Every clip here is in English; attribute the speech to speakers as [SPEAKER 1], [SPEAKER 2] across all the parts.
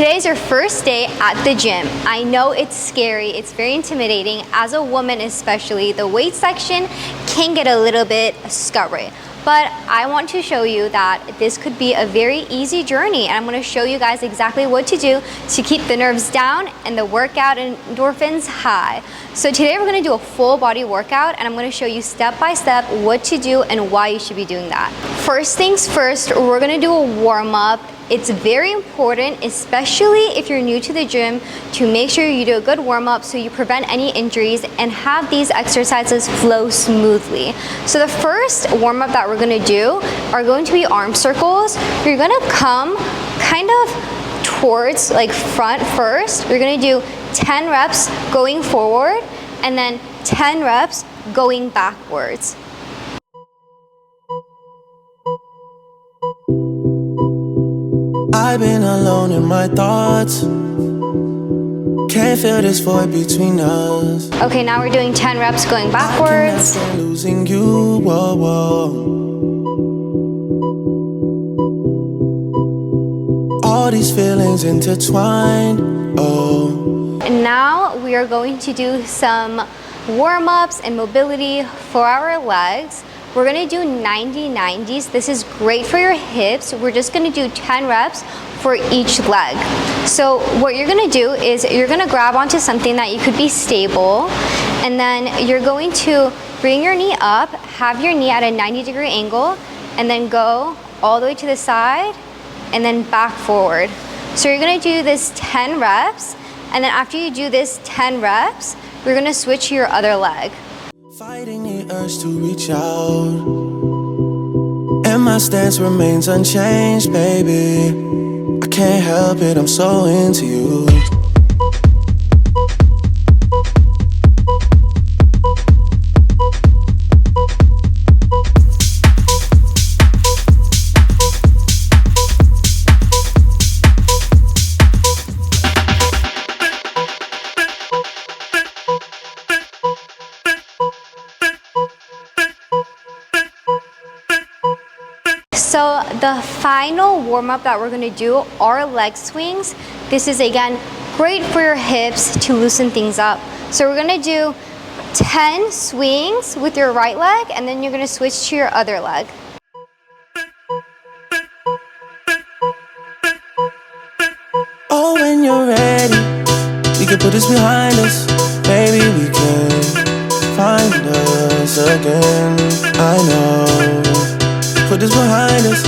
[SPEAKER 1] Today's your first day at the gym. I know it's scary, it's very intimidating. As a woman especially, the weight section can get a little bit scary. But I want to show you that this could be a very easy journey, and I'm going to show you guys exactly what to do to keep the nerves down and the workout endorphins high. So today we're going to do a full body workout, and I'm going to show you step by step what to do and why you should be doing that. First things first, we're going to do a warm-up. It's very important, especially if you're new to the gym, to make sure you do a good warm-up so you prevent any injuries and have these exercises flow smoothly. So the first warm-up that we're gonna do are going to be arm circles. You're gonna come kind of towards like front first. You're gonna do 10 reps going forward and then 10 reps going backwards.
[SPEAKER 2] I've been alone in my thoughts. Can't feel this void between us.
[SPEAKER 1] Okay, now we're doing 10 reps going backwards.
[SPEAKER 2] I cannot losing you, whoa, whoa. All these feelings intertwined, oh.
[SPEAKER 1] And now we are going to do some warm-ups and mobility for our legs. We're gonna do 90-90s. This is great for your hips. We're just gonna do 10 reps for each leg. So what you're gonna do is you're gonna grab onto something that you could be stable, and then you're going to bring your knee up, have your knee at a 90-degree angle, and then go all the way to the side, and then back forward. So you're gonna do this 10 reps, and then after you do this 10 reps, you're gonna switch to your other leg.
[SPEAKER 2] Fighting the urge to reach out, and my stance remains unchanged, baby. I can't help it, I'm so into you.
[SPEAKER 1] So the final warm-up that we're gonna do are leg swings. This is again great for your hips to loosen things up. So we're gonna do 10 swings with your right leg, and then you're gonna switch to your other leg.
[SPEAKER 2] Oh, when you're ready, we can put this behind us. Maybe we can find us again. I know. Put this behind us.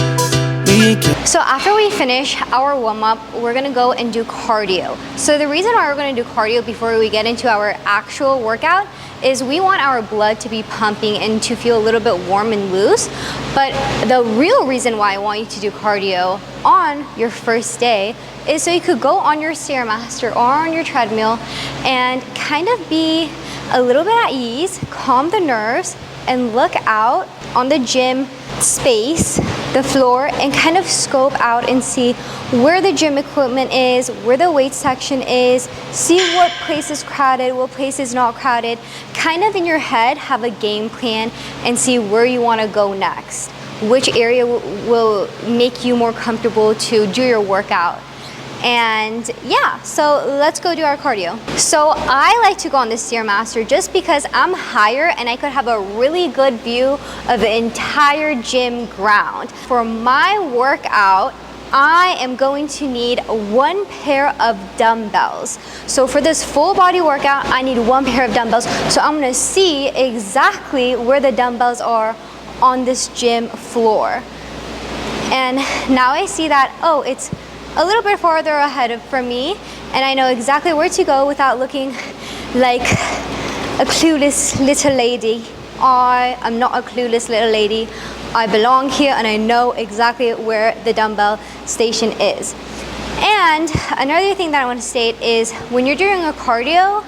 [SPEAKER 1] So after we finish our warm-up, we're gonna go and do cardio. So the reason why we're gonna do cardio before we get into our actual workout is we want our blood to be pumping and to feel a little bit warm and loose. But the real reason why I want you to do cardio on your first day is so you could go on your Stairmaster or on your treadmill and kind of be a little bit at ease, calm the nerves, and look out on the gym space, the floor, and kind of scope out and see where the gym equipment is, where the weight section is, see what place is crowded, what place is not crowded. Kind of in your head have a game plan and see where you want to go next. Which area will make you more comfortable to do your workout. And yeah, so let's go do our cardio. So I like to go on the Stairmaster just because I'm higher and I could have a really good view of the entire gym ground. For my workout, I am going to need 1 pair of dumbbells. So for this full body workout, I need 1 pair of dumbbells. So I'm gonna see exactly where the dumbbells are on this gym floor. And now I see that, oh, it's a little bit farther ahead from me, and I know exactly where to go without looking like a clueless little lady. I am not a clueless little lady. I belong here and I know exactly where the dumbbell station is. And another thing that I want to state is when you're doing a cardio,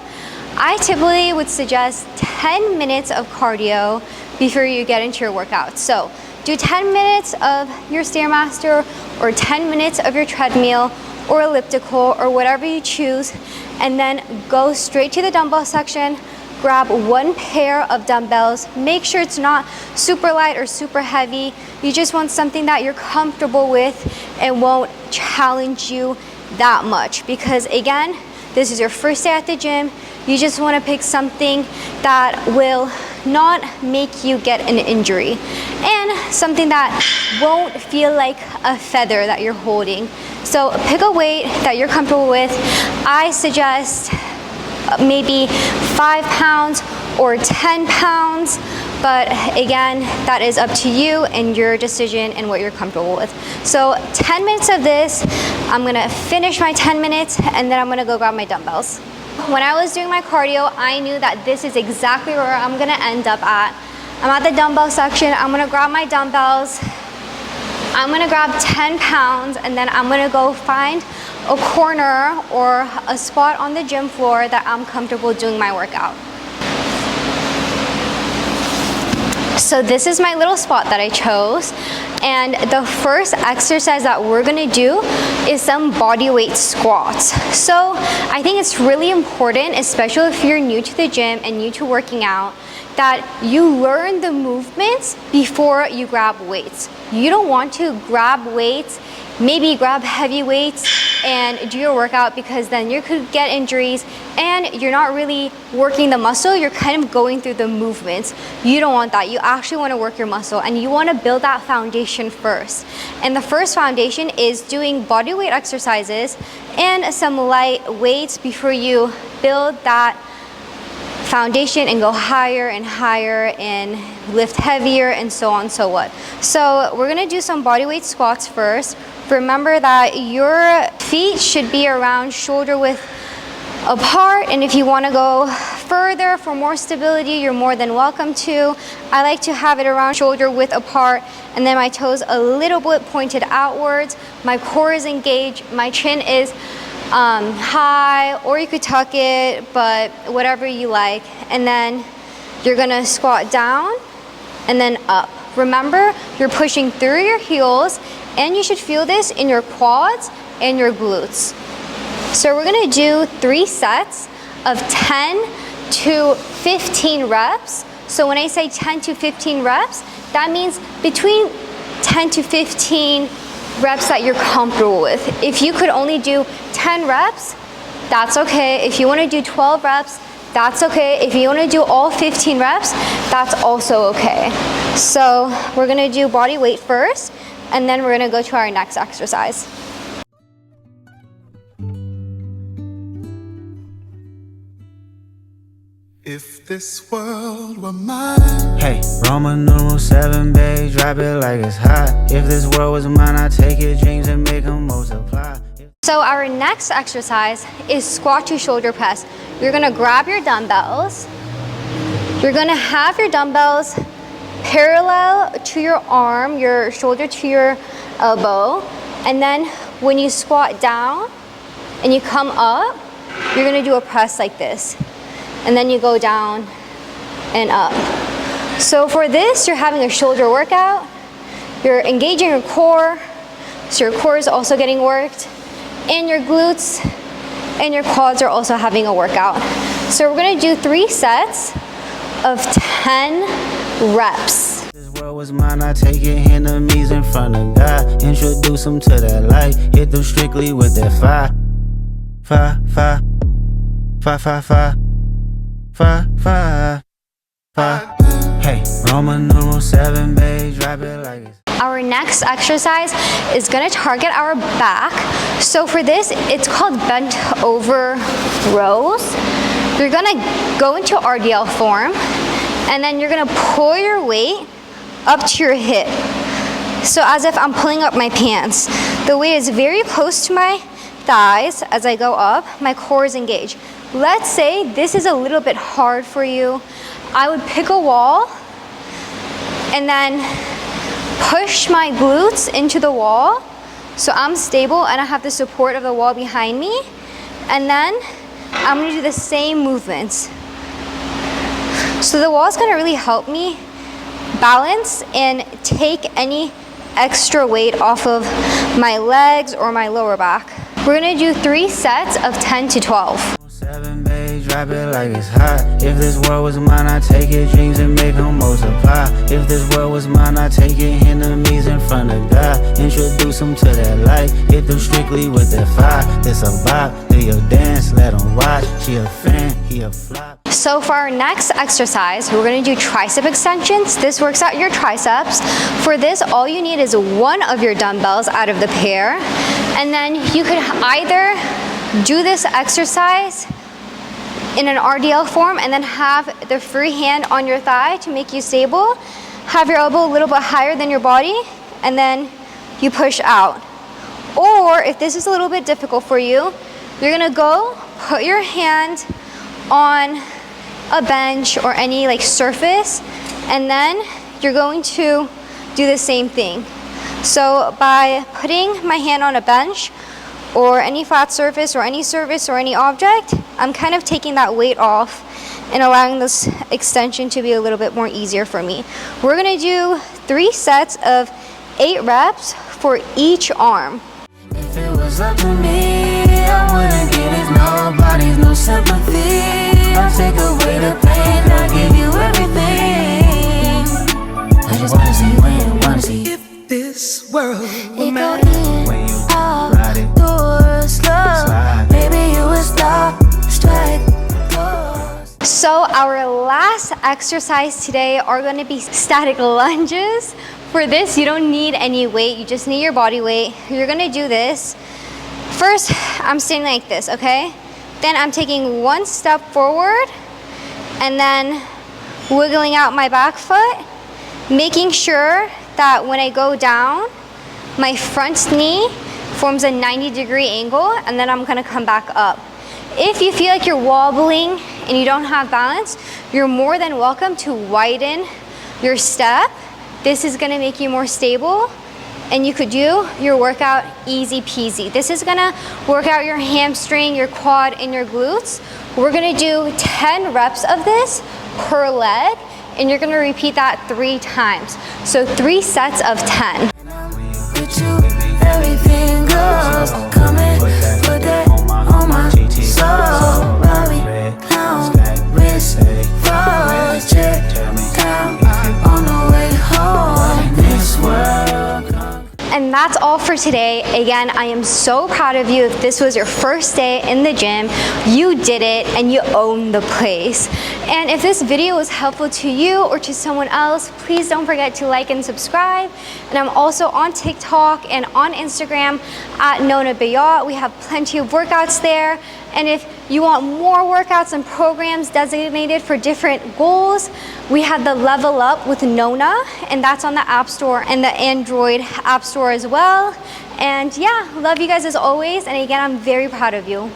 [SPEAKER 1] I typically would suggest 10 minutes of cardio before you get into your workout. So do 10 minutes of your Stairmaster or 10 minutes of your treadmill or elliptical or whatever you choose, and then go straight to the dumbbell section, grab 1 pair of dumbbells. Make sure it's not super light or super heavy. You just want something that you're comfortable with and won't challenge you that much, because again, this is your first day at the gym. You just want to pick something that will not make you get an injury and something that won't feel like a feather that you're holding. So pick a weight that you're comfortable with. I suggest maybe 5 pounds or 10 pounds, but again, that is up to you and your decision and what you're comfortable with. So 10 minutes of this, I'm gonna finish my 10 minutes and then I'm gonna go grab my dumbbells. When I was doing my cardio, I knew that this is exactly where I'm gonna end up at. I'm at the dumbbell section, I'm gonna grab my dumbbells, I'm gonna grab 10 pounds, and then I'm gonna go find a corner or a spot on the gym floor that I'm comfortable doing my workout. So this is my little spot that I chose, and the first exercise that we're gonna do is some body weight squats. So I think it's really important, especially if you're new to the gym and new to working out, that you learn the movements before you grab weights. You don't want to grab weights, maybe grab heavy weights and do your workout, because then you could get injuries and you're not really working the muscle, you're kind of going through the movements. You don't want that. You actually want to work your muscle and you want to build that foundation first. And the first foundation is doing body weight exercises and some light weights before you build that foundation and go higher and higher and lift heavier and so on, so what. So we're gonna do some body weight squats first. Remember that your feet should be around shoulder width apart, and if you want to go further for more stability, you're more than welcome to. I like to have it around shoulder width apart, and then my toes a little bit pointed outwards. My core is engaged, my chin is high, or you could tuck it, but whatever you like. And then you're gonna squat down and then up. Remember, you're pushing through your heels, and you should feel this in your quads and your glutes. So we're gonna do 3 sets of 10 to 15 reps. So when I say 10 to 15 reps, that means between 10 to 15 reps that you're comfortable with. If you could only do 10 reps, that's okay. If you wanna do 12 reps, that's okay. If you wanna do all 15 reps, that's also okay. So we're gonna do body weight first, and then we're gonna go to our next exercise.
[SPEAKER 2] If this world were mine.
[SPEAKER 3] Hey, Roman numeral 7, babe, drop it like it's hot. If this world was mine, I'd take your dreams and make them multiply.
[SPEAKER 1] So our next exercise is squat to shoulder press. You're gonna grab your dumbbells. You're gonna have your dumbbells parallel to your arm, your shoulder to your elbow. And then when you squat down and you come up, you're gonna do a press like this. And then you go down and up. So for this, you're having a shoulder workout. You're engaging your core, so your core is also getting worked, and your glutes and your quads are also having a workout. So we're gonna do 3 sets of 10 reps.
[SPEAKER 3] This world was mine, I take your enemies in front of God. Introduce them to that light, hit them strictly with that fire. Fire, fire, fire, fire, fire. 5, 5, 5. Hey, Roman numeral 7, babe, drop it like it's.
[SPEAKER 1] Our next exercise is gonna target our back. So for this, it's called bent over rows. You're gonna go into RDL form, and then you're gonna pull your weight up to your hip. So as if I'm pulling up my pants. The weight is very close to my thighs. As I go up, my core is engaged. Let's say this is a little bit hard for you. I would pick a wall and then push my glutes into the wall so I'm stable and I have the support of the wall behind me. And then I'm gonna do the same movements. So the wall is gonna really help me balance and take any extra weight off of my legs or my lower back. We're gonna do 3 sets of 10 to 12.
[SPEAKER 3] 7 babe, drop it like it's hot. If this world was mine, I'd take it, dreams and make them multiply. If this world was mine, I'd take it, enemies in front of God. Introduce them to that light, hit them strictly with that fire. This a bop, do your dance, let them watch. She a fan, he a flop.
[SPEAKER 1] So for our next exercise, we're gonna do tricep extensions. This works out your triceps. For this, all you need is one of your dumbbells out of the pair. And then you could either do this exercise in an RDL form and then have the free hand on your thigh to make you stable. Have your elbow a little bit higher than your body, and then you push out. Or if this is a little bit difficult for you, you're gonna go put your hand on a bench or any like surface, and then you're going to do the same thing. So by putting my hand on a bench or any flat surface or any object, I'm kind of taking that weight off and allowing this extension to be a little bit more easier for me. We're gonna do 3 sets of 8 reps for each arm.
[SPEAKER 2] If it was up to me, I wouldn't give it nobody's no sympathy. I'll take away the pain, I'll give you everything. I just wanna see when, wanna see if this world were mine.
[SPEAKER 3] When you
[SPEAKER 2] All
[SPEAKER 3] ride it,
[SPEAKER 2] doors slow, maybe you would stop, strike.
[SPEAKER 1] So our last exercise today are going to be static lunges. For this, you don't need any weight, you just need your body weight. You're going to do this. First, I'm standing like this, okay? Then I'm taking 1 step forward and then wiggling out my back foot, making sure that when I go down, my front knee forms a 90-degree angle, and then I'm going to come back up. If you feel like you're wobbling and you don't have balance, you're more than welcome to widen your step. This is gonna make you more stable, and you could do your workout easy peasy. This is gonna work out your hamstring, your quad, and your glutes. We're gonna do 10 reps of this per leg, and you're gonna repeat that 3 times. So 3 sets of 10.
[SPEAKER 2] With you, everything goes. Come and put that on my soul. Robbie, pound, wrist, froze, check down on the way home. This world.
[SPEAKER 1] And that's all for today. Again, I am so proud of you. If this was your first day in the gym, you did it and you own the place. And if this video was helpful to you or to someone else, please don't forget to like and subscribe. And I'm also on TikTok and on Instagram at Nona. We have plenty of workouts there. And if you want more workouts and programs designated for different goals, we have the Level Up with Nona, and that's on the App Store and the Android App Store as well. And yeah, love you guys as always. And again, I'm very proud of you.